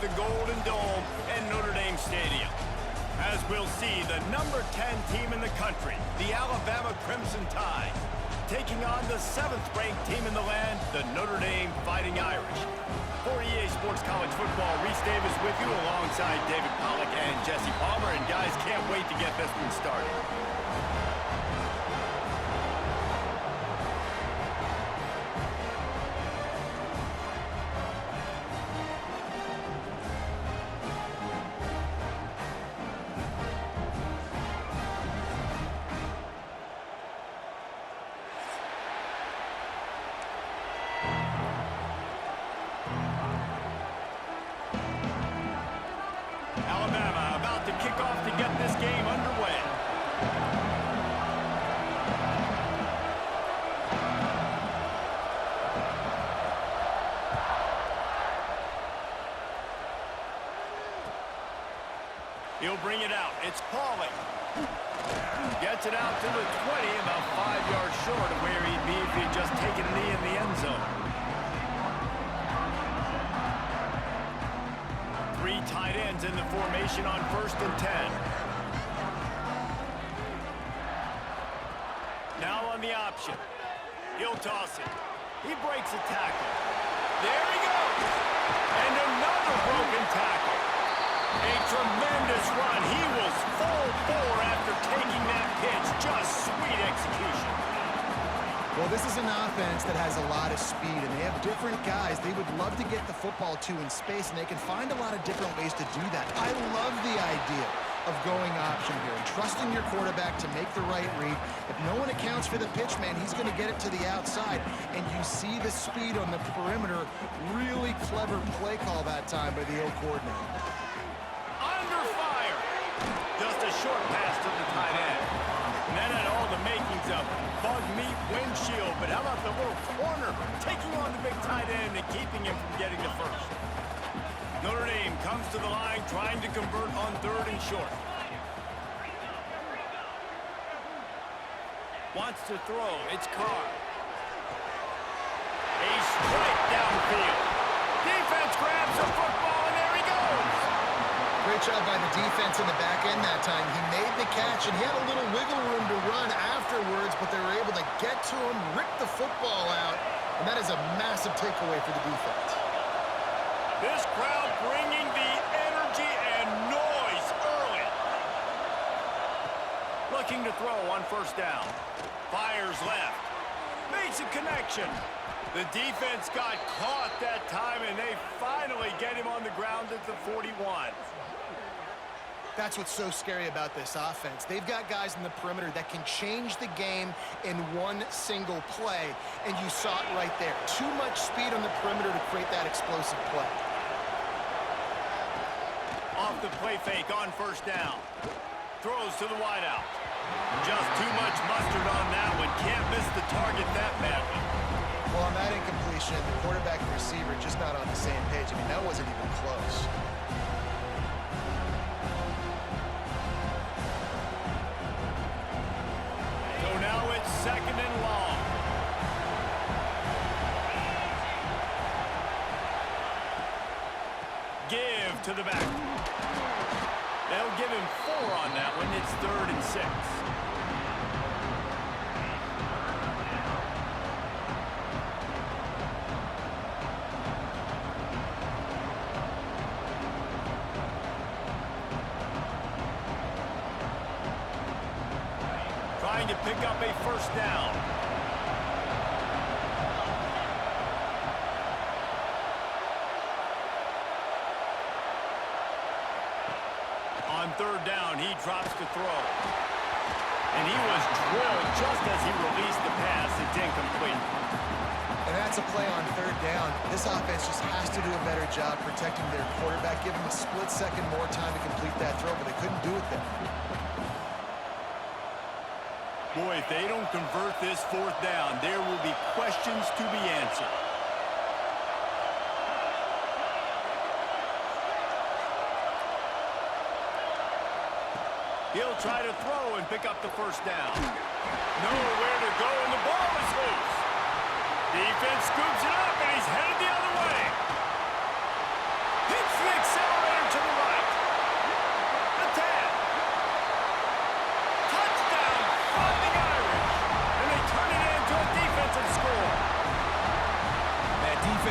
the Golden Dome and Notre Dame Stadium. As we'll see, the number 10 team in the country, the Alabama Crimson Tide, taking on the 7th-ranked team in the land, the Notre Dame Fighting Irish. For EA Sports College Football, Reese Davis with you alongside David Pollack and Jesse Palmer. And guys, can't wait to get this one started. Alabama about to kick off to get this game underway. He'll bring it out. It's Pauling. Gets it out to the 20, about 5 yards short of where he'd be if he'd just taken a knee in the end zone. 3 tight ends in the formation on 1st and 10. Now on the option. He'll toss it. He breaks a tackle. There he goes. And another broken tackle. A tremendous run. He was full bore after taking that pitch. Just sweet execution. Well, this is an offense that has a lot of speed, and they have different guys they would love to get the football to in space, and they can find a lot of different ways to do that. I love the idea of going option here and trusting your quarterback to make the right read. If no one accounts for the pitch, man, he's going to get it to the outside, and you see the speed on the perimeter. Really clever play call that time by the O coordinator. Under fire. Just a short pass to the tight end. And that had all the makings of bug meat windshield, but how about the little corner taking on the big tight end and keeping him from getting the first? Notre Dame comes to the line trying to convert on 3rd and short. Wants to throw. It's Carr. A strike downfield. Defense grabs the football, and there he goes. Great job by the defense in the back end that time. He made the catch, and he had a little wiggle room to run afterwards, but they were able to get to him, rip the football out, and that is a massive takeaway for the defense. This crowd bringing the energy and noise early. Looking to throw on 1st down. Fires left. Makes a connection. The defense got caught that time, and they finally get him on the ground at the 41. That's what's so scary about this offense. They've got guys in the perimeter that can change the game in one single play, and you saw it right there. Too much speed on the perimeter to create that explosive play. Off the play fake on 1st down. Throws to the wideout. Just too much mustard on that one. Can't miss the target that badly. Well, on that incompletion, the quarterback and receiver just not on the same page. I mean, that wasn't even close. So now it's 2nd and long. Give to the back. They'll give him 4 on that one. It's 3rd and 6. Trying to pick up a 1st down. On 3rd down, he drops to throw. And he was drilled just as he released the pass. It's incomplete. And that's a play on 3rd down. This offense just has to do a better job protecting their quarterback, give him a split second more time to complete that throw, but they couldn't do it there. Boy, if they don't convert this 4th down, there will be questions to be answered. He'll try to throw and pick up the 1st down. Nowhere to go, and the ball is loose. Defense scoops it up, and he's headed the other way. Hits Nick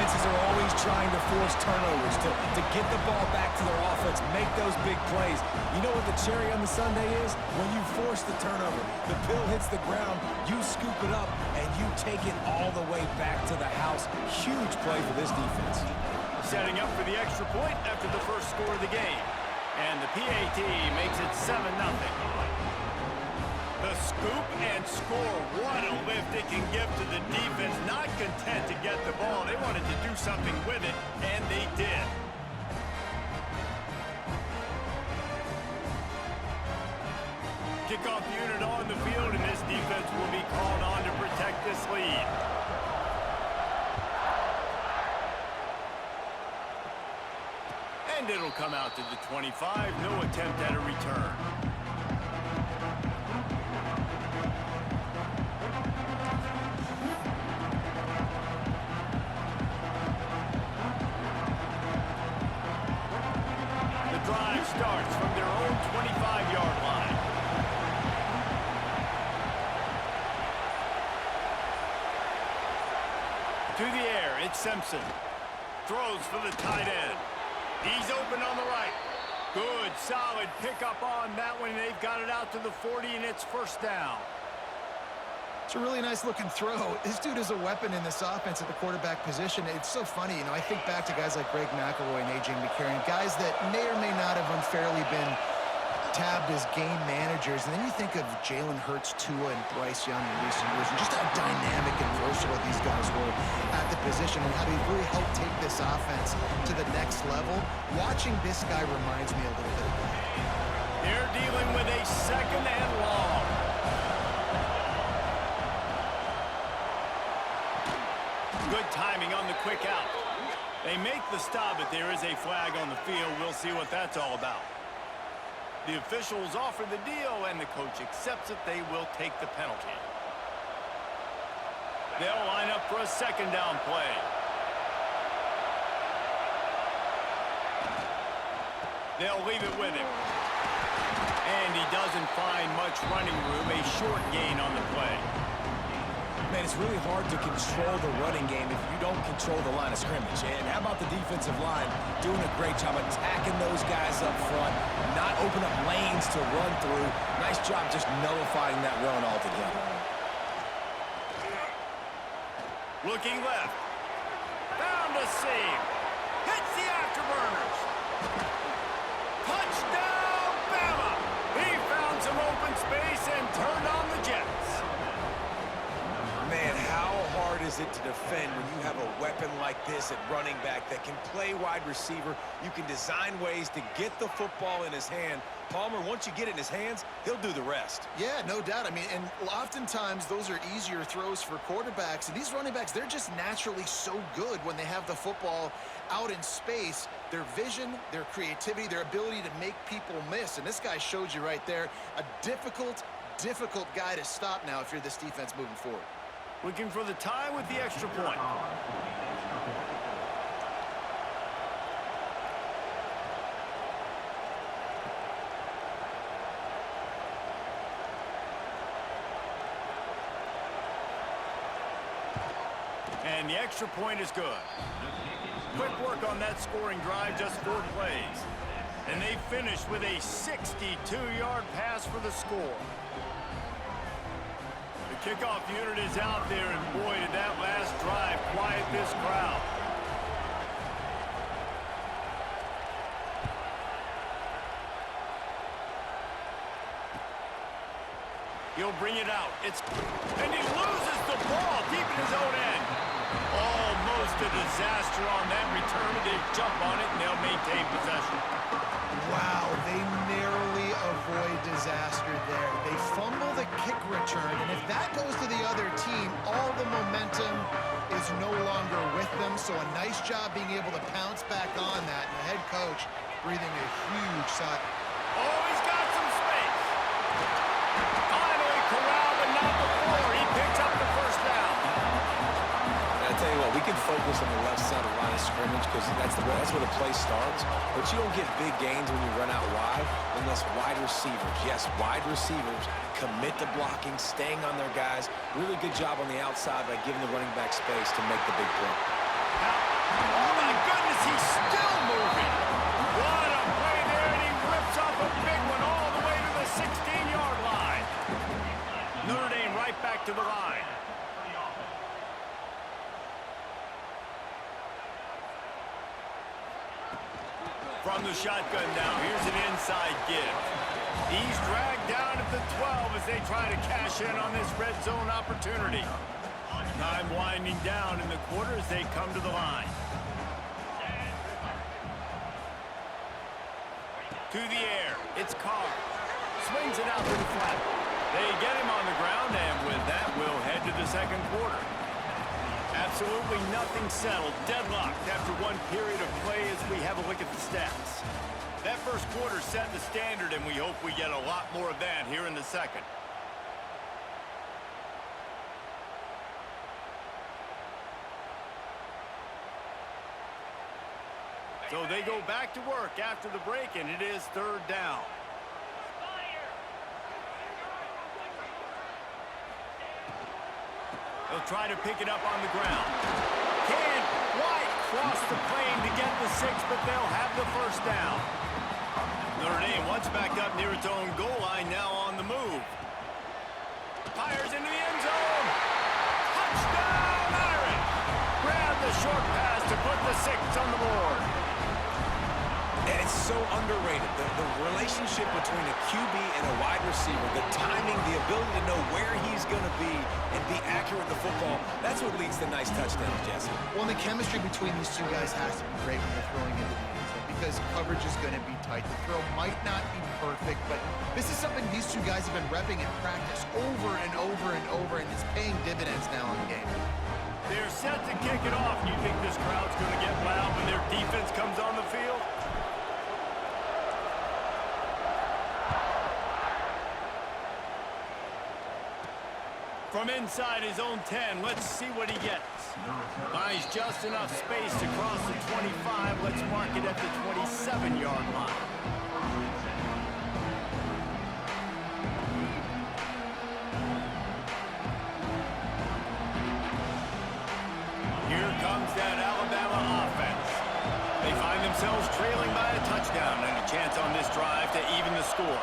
defenses are always trying to force turnovers, to get the ball back to their offense, make those big plays. You know what the cherry on the sundae is? When you force the turnover, the pill hits the ground, you scoop it up, and you take it all the way back to the house. Huge play for this defense. Setting up for the extra point after the first score of the game. And the PAT makes it 7-0. The scoop and score. What a lift it can give to the defense. Not content to get the ball. They wanted to do something with it, and they did. Kickoff unit on the field, and this defense will be called on to protect this lead. And it'll come out to the 25. No attempt at a return. The drive starts from their own 25-yard line. To the air, it's Simpson. Throws for the tight end. He's open on the right. Good, solid pickup on that one. They've got it out to the 40, and it's first down. It's a really nice-looking throw. This dude is a weapon in this offense at the quarterback position. It's so funny. You know, I think back to guys like Greg McElroy and A.J. McCarron, guys that may or may not have unfairly been tabbed as game managers. And then you think of Jalen Hurts, Tua, and Bryce Young in recent years, and just how dynamic and versatile these guys were at the position and how they really helped take this offense to the next level. Watching this guy reminds me a little bit of that. They're dealing with a second and long. Good timing on the quick out. They make the stop, but there is a flag on the field. We'll see what that's all about. The officials offer the deal, and the coach accepts it. They will take the penalty. They'll line up for a second down play. They'll leave it with him. And he doesn't find much running room. A short gain on the play. Man, it's really hard to control the running game if you don't control the line of scrimmage. And how about the defensive line doing a great job attacking those guys up front, not open up lanes to run through. Nice job just nullifying that run altogether. Looking left. Found a seam. Hits the afterburners. Touchdown, Bama! He found some open space and turned on the Jets. Man, how hard is it to defend when you have a weapon like this at running back that can play wide receiver? You can design ways to get the football in his hand. Palmer, once you get it in his hands, he'll do the rest. Yeah, no doubt. I mean, and oftentimes those are easier throws for quarterbacks. And these running backs, they're just naturally so good when they have the football out in space. Their vision, their creativity, their ability to make people miss. And this guy showed you right there, a difficult guy to stop now if you're this defense moving forward. Looking for the tie with the extra point. And the extra point is good. Quick work on that scoring drive, just 4 plays. And they finished with a 62-yard pass for the score. The kickoff unit is out there, and boy, did that last drive quiet this crowd. He'll bring it out. And he loses the ball deep in his own end. Almost a disaster on that return. They jump on it, and they'll maintain possession. Wow, they narrowly avoid disaster there. They fumble the kick return, and if that goes to the other team, all the momentum is no longer with them. So a nice job being able to pounce back on that, and the head coach breathing a huge sigh. Oh, he's got some space. Finally corralled, but not before. He picks up the first down. I tell you what, we can focus on the left side of the line of scrimmage because that's where the play starts. But you don't get big gains when you run out wide unless wide receivers, yes, wide receivers commit to blocking, staying on their guys. Really good job on the outside by giving the running back space to make the big play. From the shotgun now, here's an inside give. He's dragged down at the 12 as they try to cash in on this red zone opportunity. Time winding down in the quarter as they come to the line. To the air, it's Carr. Swings it out to the flat. They get him on the ground, and with that, we'll head to the second quarter. Absolutely nothing settled, deadlocked after one period of play as we have a look at the stats. That first quarter set the standard, and we hope we get a lot more of that here in the second. So they go back to work after the break, and it is third down. They'll try to pick it up on the ground. Can't quite cross the plane to get the 6, but they'll have the first down. Notre Dame once backed up near its own goal line, now on the move. Fires into the end zone. Touchdown, Irish! Grab the short pass to put the 6 on the board. And it's so underrated, the relationship between a QB and a wide receiver, the timing, the ability to know where he's going to be and be accurate with the football, that's what leads to nice touchdowns, Jesse. Well, the chemistry between these two guys has to be great when they're throwing into the end zone because coverage is going to be tight. The throw might not be perfect, but this is something these two guys have been repping in practice over and over and over, and it's paying dividends now in game. They're set to kick it off. You think this crowd's going to get loud when their defense comes on the field? From inside his own 10, let's see what he gets. Buys just enough space to cross the 25. Let's mark it at the 27-yard line. Here comes that Alabama offense. They find themselves trailing by a touchdown and a chance on this drive to even the score.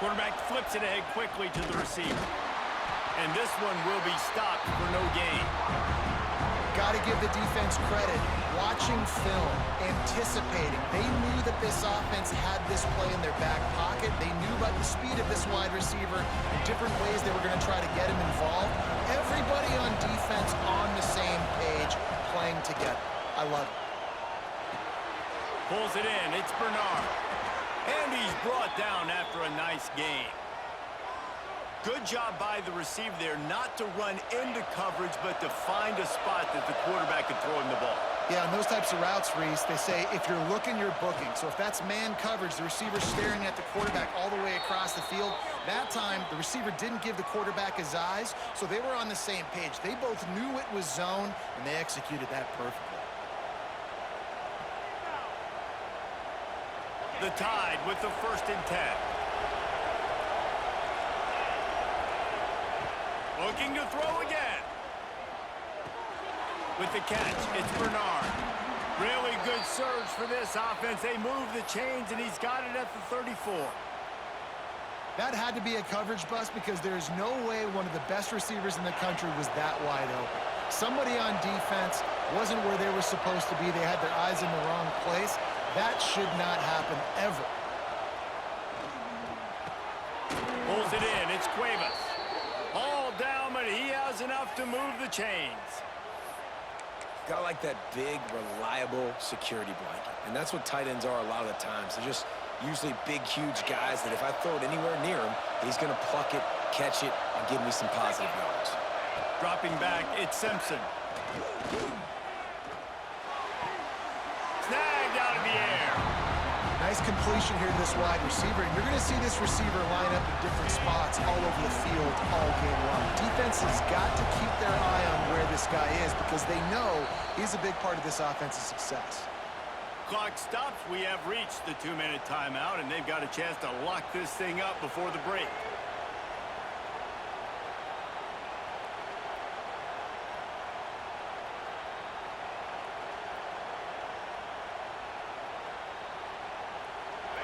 Quarterback flips it ahead quickly to the receiver. And this one will be stopped for no gain. Got to give the defense credit. Watching film, anticipating. They knew that this offense had this play in their back pocket. They knew about the speed of this wide receiver and different ways they were going to try to get him involved. Everybody on defense on the same page, playing together. I love it. Pulls it in. It's Bernard. And he's brought down after a nice gain. Good job by the receiver there not to run into coverage, but to find a spot that the quarterback could throw him the ball. Yeah, on those types of routes, Reese, they say if you're looking, you're booking. So if that's man coverage, the receiver's staring at the quarterback all the way across the field. That time, the receiver didn't give the quarterback his eyes, so they were on the same page. They both knew it was zone, and they executed that perfectly. The Tide with the 1st and 10. Looking to throw again. With the catch, it's Bernard. Really good surge for this offense. They move the chains, and he's got it at the 34. That had to be a coverage bust because there is no way one of the best receivers in the country was that wide open. Somebody on defense wasn't where they were supposed to be. They had their eyes in the wrong place. That should not happen ever. Pulls it in. It's Cuevas. All down, but he has enough to move the chains. Got like that big, reliable security blanket. And that's what tight ends are a lot of the times. They're just usually big, huge guys that if I throw it anywhere near him, he's going to pluck it, catch it, and give me some positive yards. Dropping back, it's Simpson. Snagged out of the air. Nice completion here to this wide receiver, and you're going to see this receiver line up in different spots all over the field all game long. Defense has got to keep their eye on where this guy is because they know he's a big part of this offense's success. Clock stops. We have reached the 2-minute timeout, and they've got a chance to lock this thing up before the break.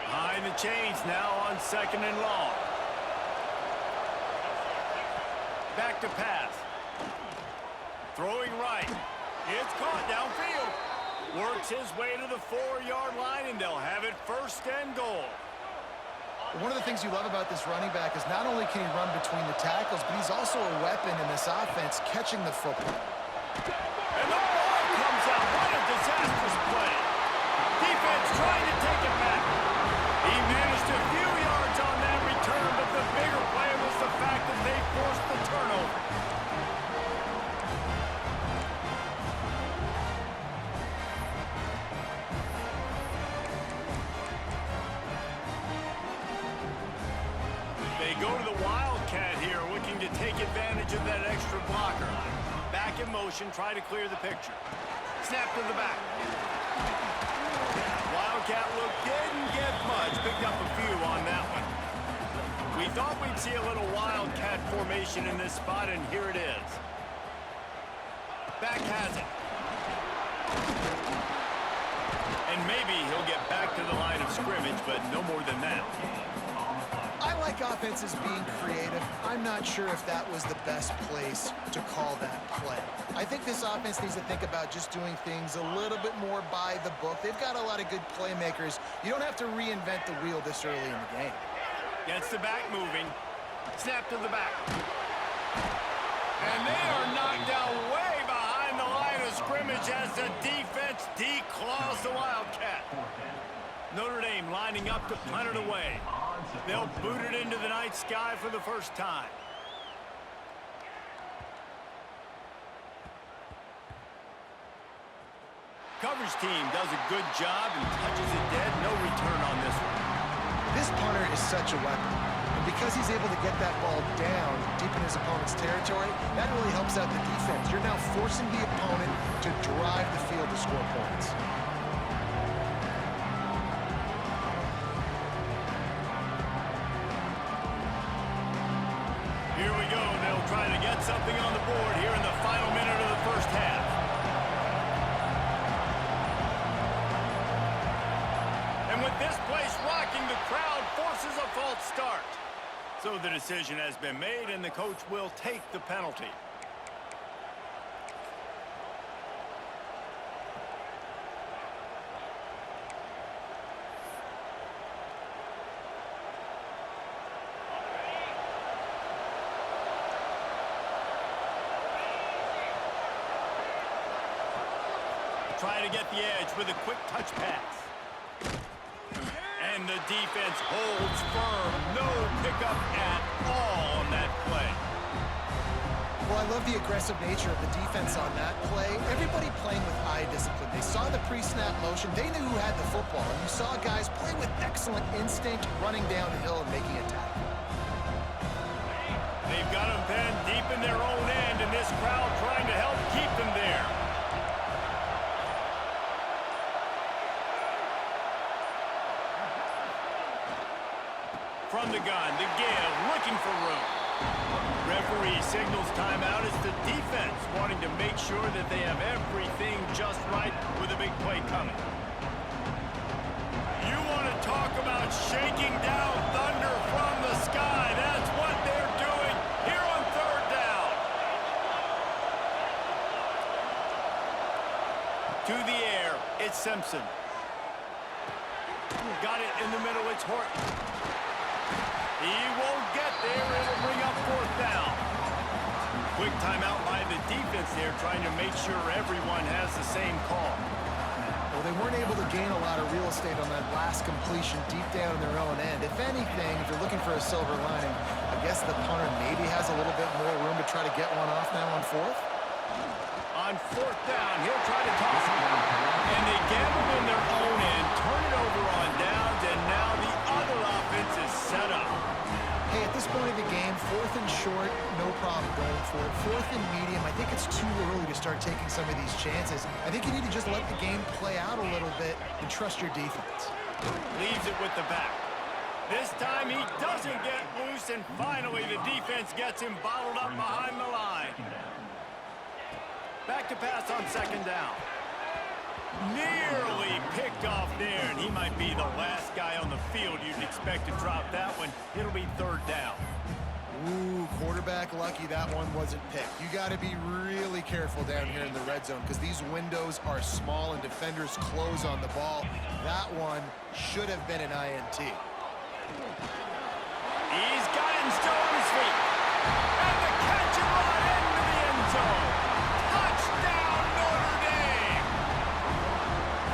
Behind the chains now on 2nd and long. Back to pass. Throwing right. It's caught downfield. Works his way to the 4-yard line, and they'll have it first and goal. One of the things you love about this running back is not only can he run between the tackles, but he's also a weapon in this offense catching the football. And the ball comes out. What a disastrous play. Defense trying to take it back. He managed a few yards on that return, but the bigger play was the fact that they forced the turnover. They go to the Wildcat here, looking to take advantage of that extra blocker. Back in motion, try to clear the picture. Snap to the back. Wildcat look didn't get much. Picked up a few on that one. We thought we'd see a little Wildcat formation in this spot, and here it is. Back has it. And maybe he'll get back to the line of scrimmage, but no more than that. I like offenses being creative. I'm not sure if that was the best place to call that play. I think this offense needs to think about just doing things a little bit more by the book. They've got a lot of good playmakers. You don't have to reinvent the wheel this early in the game. Gets the back moving. Snap to the back. And they are knocked down way behind the line of scrimmage as the defense declaws the Wildcat. Notre Dame lining up to punt it away. They'll boot it into the night sky for the first time. Coverage team does a good job and touches it dead. No return on this one. This punter is such a weapon. And because he's able to get that ball down deep in his opponent's territory, that really helps out the defense. You're now forcing the opponent to drive the field to score points. Here we go. They'll try to get something on the board here in the final minute of the first half. And with this place rocking, the crowd forces a false start. So the decision has been made, and the coach will take the penalty. Try to get the edge with a quick touch pass. And the defense holds firm. No pickup at all on that play. Well, I love the aggressive nature of the defense on that play. Everybody playing with eye discipline. They saw the pre-snap motion. They knew who had the football. And you saw guys play with excellent instinct, running downhill and making a tackle. They've got them pinned deep in their own end, and this crowd trying to help keep them there. From the gun, the give, looking for room. Referee signals timeout as the defense wanting to make sure that they have everything just right with a big play coming. You want to talk about shaking down thunder from the sky. That's what they're doing here on third down. To the air, it's Simpson. Got it in the middle, it's Horton. He won't get there. It'll bring up fourth down. Quick timeout by the defense there, trying to make sure everyone has the same call. Well, they weren't able to gain a lot of real estate on that last completion deep down in their own end. If anything, if you're looking for a silver lining, I guess the punter maybe has a little bit more room to try to get one off now on fourth. On fourth down, he'll try to toss it. And they gamble in their own end, turn it over on downs, and now the other offense is set up. Hey, at this point of the game, fourth and short, no problem going for it. Fourth and medium, I think it's too early to start taking some of these chances. I think you need to just let the game play out a little bit and trust your defense. Leaves it with the back. This time he doesn't get loose, and finally the defense gets him bottled up behind the line. Back to pass on second down. Nearly picked off there, and he might be the last guy on the field you'd expect to drop that one. It'll be third down. Ooh, quarterback lucky that one wasn't picked. You got to be really careful down here in the red zone because these windows are small and defenders close on the ball. That one should have been an INT. He's got him still on his feet. And the catch and run into the end zone. Touchdown, Notre Dame!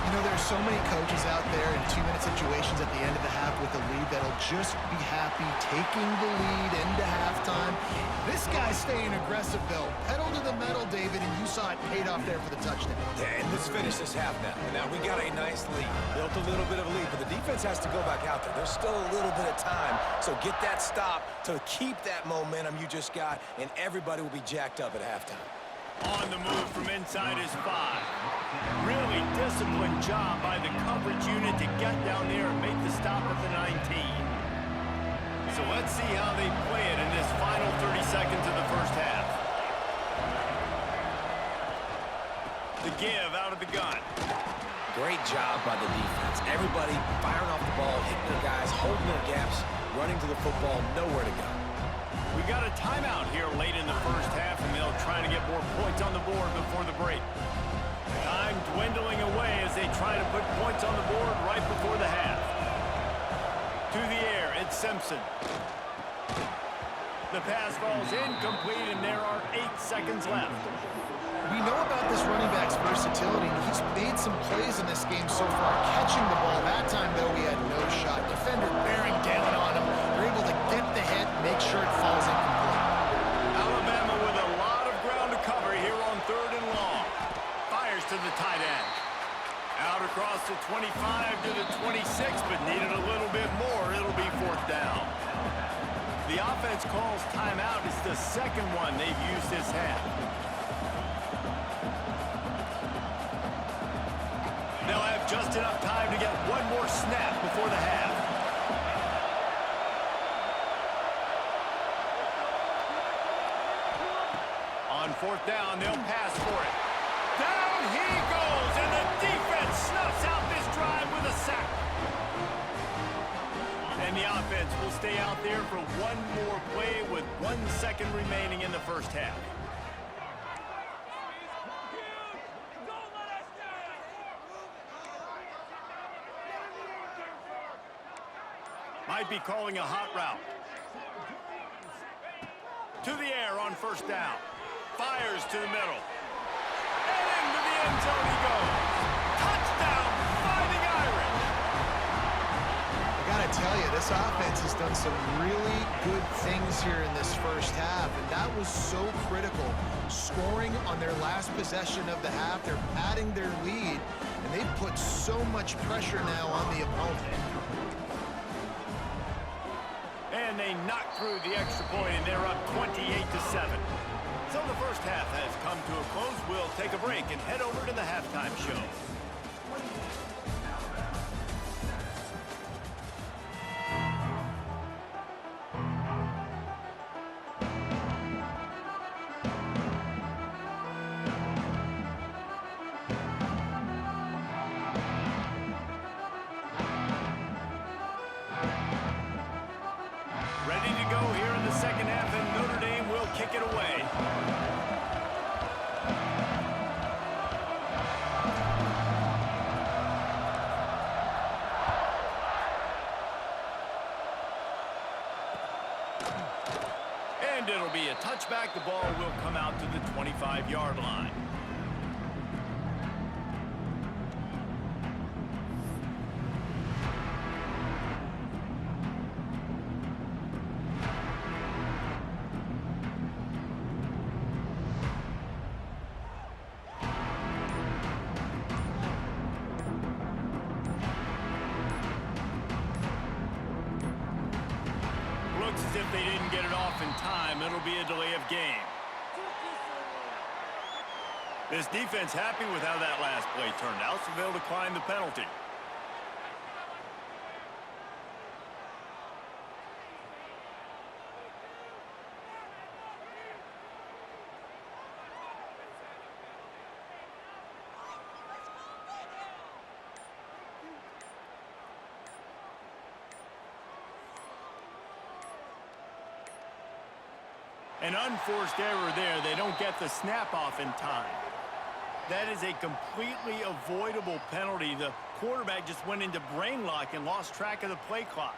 You know, there's so many coaches out there in 2-minute situations at the end of the half with the lead that'll just be happy taking the lead into halftime. This guy's staying aggressive, though. Pedal to the metal, David, and you saw it paid off there for the touchdown. Yeah, and let's finish this half now. Now we got a nice lead. Built a little bit of a lead, but the defense has to go back out there. There's still a little bit of time, so get that stop to keep that momentum you just got, and everybody will be jacked up at halftime. On the move from inside his 5. Really disciplined job by the coverage unit to get down there and make the stop at the 19. So let's see how they play it in this final 30 seconds of the first half. The give out of the gun. Great job by the defense. Everybody firing off the ball, hitting their guys, holding their gaps, running to the football, nowhere to go. We got a timeout here late in the first half, and they'll try to get more points on the board before the break. Time dwindling away as they try to put points on the board right before the half. To the air, it's Simpson. The pass falls incomplete, and there are 8 seconds left. We know about this running back's versatility. He's made some plays in this game so far, catching the ball. That time, though, he had no shot. Defender bearing down on him. They're able to get the hit, make sure it falls incomplete. Alabama with a lot of ground to cover here on 3rd and long. Fires to the tight end. Out across the 25 to the 26, but needed a little bit more. It'll be 4th down. The offense calls timeout. It's the second one they've used this half. They'll have just enough time to get one more snap before the half. On 4th down, they'll pass for it. Down he goes, and the defense snuffs out this drive with a sack. And the offense will stay out there for one more play with 1 second remaining in the first half. Might be calling a hot route. To the air on 1st down. Fires to the middle. And into the end zone he goes. Touchdown, Fighting Irish. I gotta tell you, this offense has done some really good things here in this first half, and that was so critical. Scoring on their last possession of the half, they're padding their lead, and they've put so much pressure now on the opponent. And they knock through the extra point, and they're up 28-7. So the first half has come to a close. We'll take a break and head over to the halftime show. Ready to go here in the second half, and Notre Dame will kick it away. And it'll be a touchback. The ball will come out to the 25-yard line. Looks as if they didn't get it off in time. It'll be a delay of game. This defense happy with how that last play turned out, so they'll decline the penalty. An unforced error there. They don't get the snap off in time. That is a completely avoidable penalty. The quarterback just went into brain lock and lost track of the play clock.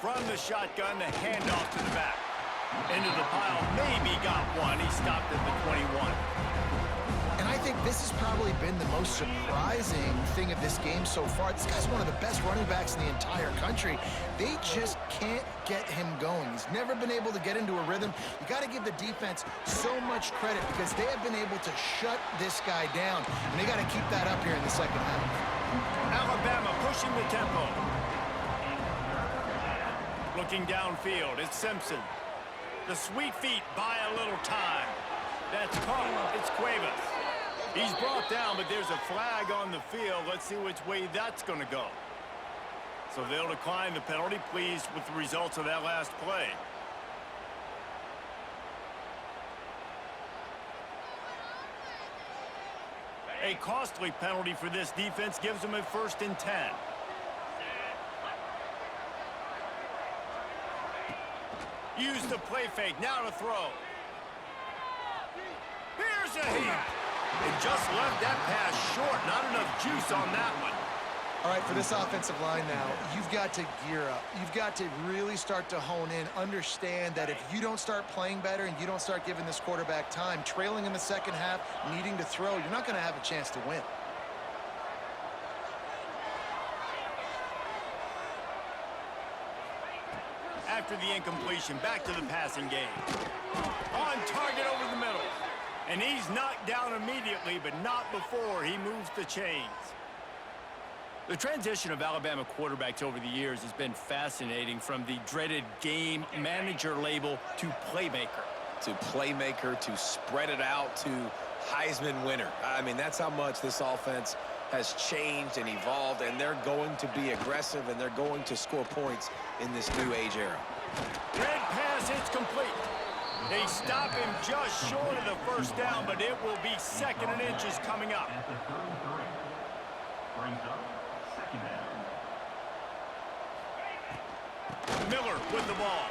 From the shotgun, the handoff to the back. Into the pile, maybe got one. He stopped at the 21. And I think this has probably been the most surprising thing of this game so far. This guy's one of the best running backs in the entire country. They just can't get him going. He's never been able to get into a rhythm. You got to give the defense so much credit because they have been able to shut this guy down. And they got to keep that up here in the second half. Alabama pushing the tempo. Looking downfield, it's Simpson. The sweet feet buy a little time. That's caught. It's Cuevas. He's brought down, but there's a flag on the field. Let's see which way that's going to go. So they'll decline the penalty, pleased with the results of that last play. A costly penalty for this defense gives them a 1st and 10. Use the play fake, now to throw. Here's a hit. They just left that pass short. Not enough juice on that one. All right, for this offensive line now, you've got to gear up. You've got to really start to hone in, understand that if you don't start playing better and you don't start giving this quarterback time, trailing in the second half, needing to throw, you're not going to have a chance to win. After the incompletion, back to the passing game. On target over the middle. And he's knocked down immediately, but not before he moves the chains. The transition of Alabama quarterbacks over the years has been fascinating, from the dreaded game manager label to playmaker. To playmaker, to spread it out, to Heisman winner. I mean, that's how much this offense has changed and evolved, and they're going to be aggressive, and they're going to score points in this new age era. Red pass, it's complete. They stop him just short of the 1st down, but it will be 2nd and inches coming up. Miller with the ball.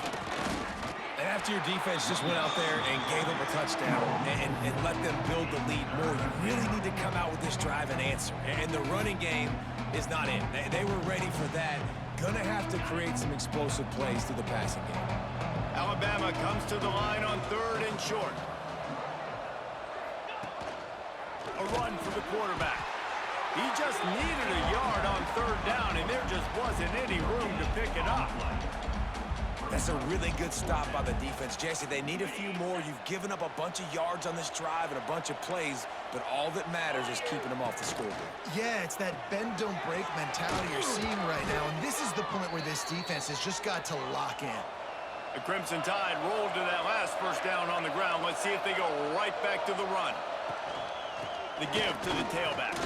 And after your defense just went out there and gave them a touchdown and let them build the lead more, you really need to come out with this drive and answer. And the running game is not in. They were ready for that. Gonna have to create some explosive plays through the passing game. Alabama comes to the line on 3rd and short. A run for the quarterback. He just needed a yard on 3rd down, and there just wasn't any room to pick it up. That's a really good stop by the defense, Jesse. They need a few more. You've given up a bunch of yards on this drive and a bunch of plays, but all that matters is keeping them off the scoreboard. Yeah, it's that bend, don't break mentality you're seeing right now, and this is the point where this defense has just got to lock in. The Crimson Tide rolled to that last 1st down on the ground. Let's see if they go right back to the run. The give to the tailback.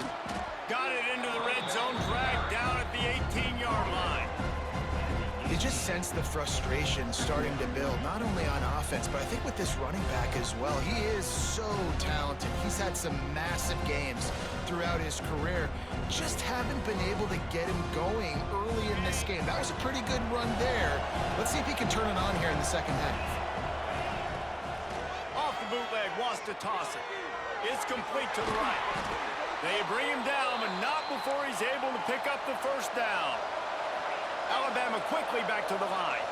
Got it into the red zone, dragged down at the 18-yard line. You just sense the frustration starting to build, not only on offense, but I think with this running back as well. He is so talented. He's had some massive games throughout his career. Just haven't been able to get him going early in this game. That was a pretty good run there. Let's see if he can turn it on here in the second half. Off the bootleg, wants to toss it. It's complete to the right. They bring him down, but not before he's able to pick up the 1st down. Alabama quickly back to the line.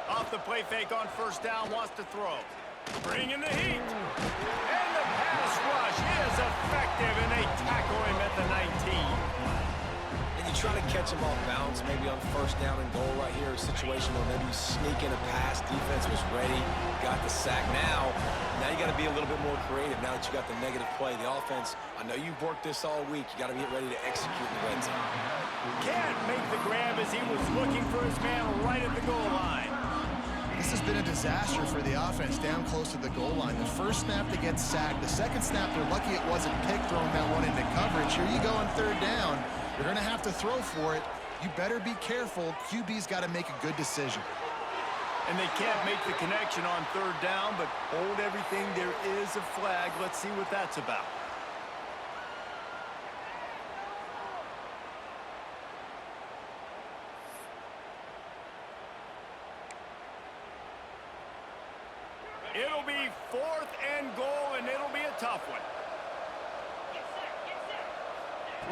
Off the play fake on 1st down, wants to throw. Bringing the heat. And the pass rush is effective, and they tackle him at the 19. And you try to catch him off balance, maybe on 1st down and goal right here, a situation where maybe you sneak in a pass, defense was ready, got the sack. Now you got to be a little bit more creative now that you got the negative play. The offense, I know you've worked this all week. You got to get ready to execute in the red zone. Can't make the grab as he was looking for his man right at the goal line. This has been a disaster for the offense down close to the goal line. The first snap, they get sacked. The second snap, they're lucky it wasn't picked, throwing that one into coverage. Here you go on third down. You're going to have to throw for it. You better be careful. QB's got to make a good decision. And they can't make the connection on third down, but hold everything. There is a flag. Let's see what that's about. It'll be 4th and goal, and it'll be a tough one.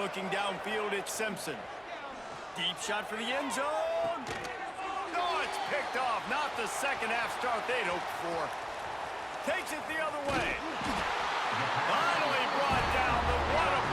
Looking downfield, it's Simpson. Deep shot for the end zone. Oh, it's picked off. Not the second half start they'd hoped for. Takes it the other way. Finally brought down, but what a